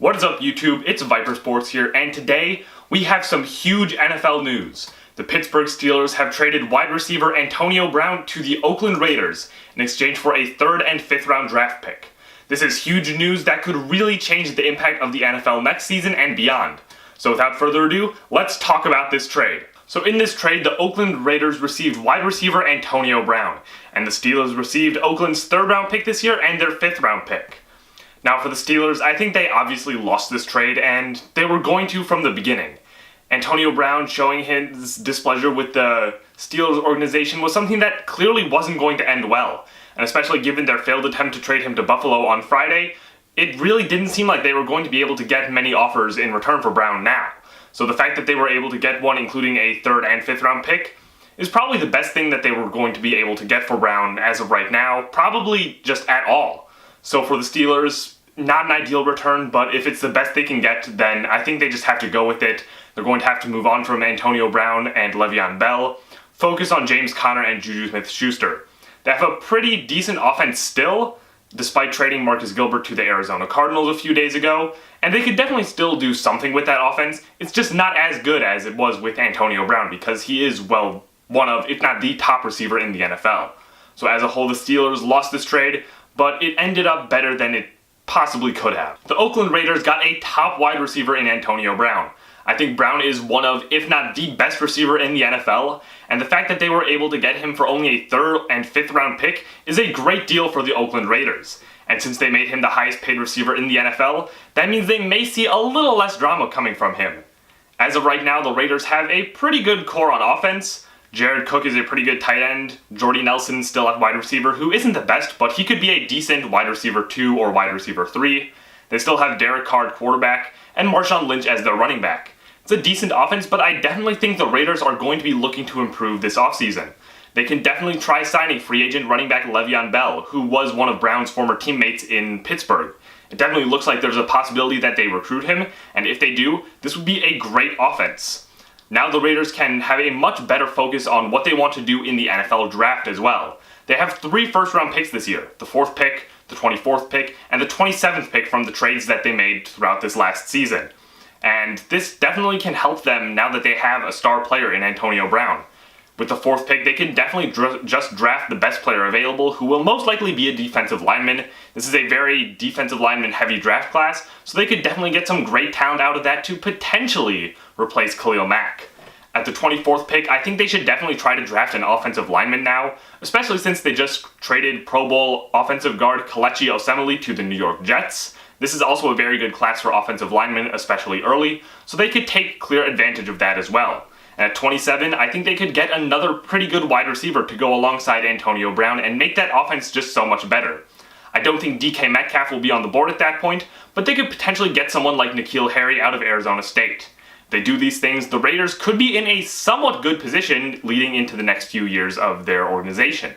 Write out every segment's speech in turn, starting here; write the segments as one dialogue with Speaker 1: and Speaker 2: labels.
Speaker 1: What is up, YouTube? It's VyPr Sports here, and today we have some huge NFL news. The Pittsburgh Steelers have traded wide receiver Antonio Brown to the Oakland Raiders in exchange for a 3rd and 5th round draft pick. This is huge news that could really change the impact of the NFL next season and beyond. So without further ado, let's talk about this trade. So in this trade, the Oakland Raiders received wide receiver Antonio Brown, and the Steelers received Oakland's 3rd round pick this year and their 5th round pick. Now for the Steelers, I think they obviously lost this trade, and they were going to from the beginning. Antonio Brown showing his displeasure with the Steelers organization was something that clearly wasn't going to end well. And especially given their failed attempt to trade him to Buffalo on Friday, it really didn't seem like they were going to be able to get many offers in return for Brown now. So the fact that they were able to get one, including a 3rd and 5th round pick, is probably the best thing that they were going to be able to get for Brown as of right now, probably just at all. So for the Steelers, not an ideal return, but if it's the best they can get, then I think they just have to go with it. They're going to have to move on from Antonio Brown and Le'Veon Bell, focus on James Conner and Juju Smith-Schuster. They have a pretty decent offense still, despite trading Marcus Gilbert to the Arizona Cardinals a few days ago, and they could definitely still do something with that offense. It's just not as good as it was with Antonio Brown, because he is, well, one of, if not the top receiver in the NFL. So as a whole, the Steelers lost this trade, but it ended up better than it possibly could have. The Oakland Raiders got a top wide receiver in Antonio Brown. I think Brown is one of, if not the best receiver in the NFL, and the fact that they were able to get him for only a 3rd and 5th round pick is a great deal for the Oakland Raiders. And since they made him the highest paid receiver in the NFL, that means they may see a little less drama coming from him. As of right now, the Raiders have a pretty good core on offense. Jared Cook is a pretty good tight end. Jordy Nelson still at wide receiver, who isn't the best, but he could be a decent wide receiver 2 or wide receiver 3. They still have Derek Carr at quarterback, and Marshawn Lynch as their running back. It's a decent offense, but I definitely think the Raiders are going to be looking to improve this offseason. They can definitely try signing free agent running back Le'Veon Bell, who was one of Brown's former teammates in Pittsburgh. It definitely looks like there's a possibility that they recruit him, and if they do, this would be a great offense. Now the Raiders can have a much better focus on what they want to do in the NFL draft as well. They have 3 first-round picks this year, the 4th pick, the 24th pick, and the 27th pick from the trades that they made throughout this last season. And this definitely can help them now that they have a star player in Antonio Brown. With the 4th pick, they can definitely just draft the best player available, who will most likely be a defensive lineman. This is a very defensive lineman-heavy draft class, so they could definitely get some great talent out of that to potentially replace Khalil Mack. At the 24th pick, I think they should definitely try to draft an offensive lineman now, especially since they just traded Pro Bowl offensive guard Kelechi Osemele to the New York Jets. This is also a very good class for offensive linemen, especially early, so they could take clear advantage of that as well. And at 27, I think they could get another pretty good wide receiver to go alongside Antonio Brown and make that offense just so much better. I don't think DK Metcalf will be on the board at that point, but they could potentially get someone like N'Keal Harry out of Arizona State. If they do these things, the Raiders could be in a somewhat good position leading into the next few years of their organization.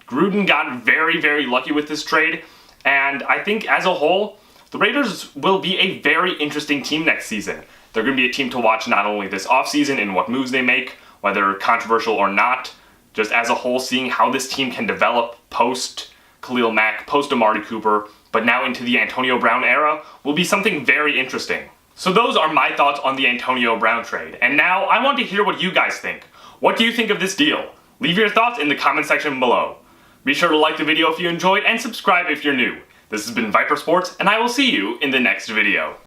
Speaker 1: Gruden got very, very lucky with this trade, and I think as a whole, the Raiders will be a very interesting team next season. They're going to be a team to watch not only this offseason in what moves they make, whether controversial or not, just as a whole seeing how this team can develop post Khalil Mack, post Amari Cooper, but now into the Antonio Brown era will be something very interesting. So those are my thoughts on the Antonio Brown trade, and now I want to hear what you guys think. What do you think of this deal? Leave your thoughts in the comment section below. Be sure to like the video if you enjoyed and subscribe if you're new. This has been VyPr Sports, and I will see you in the next video.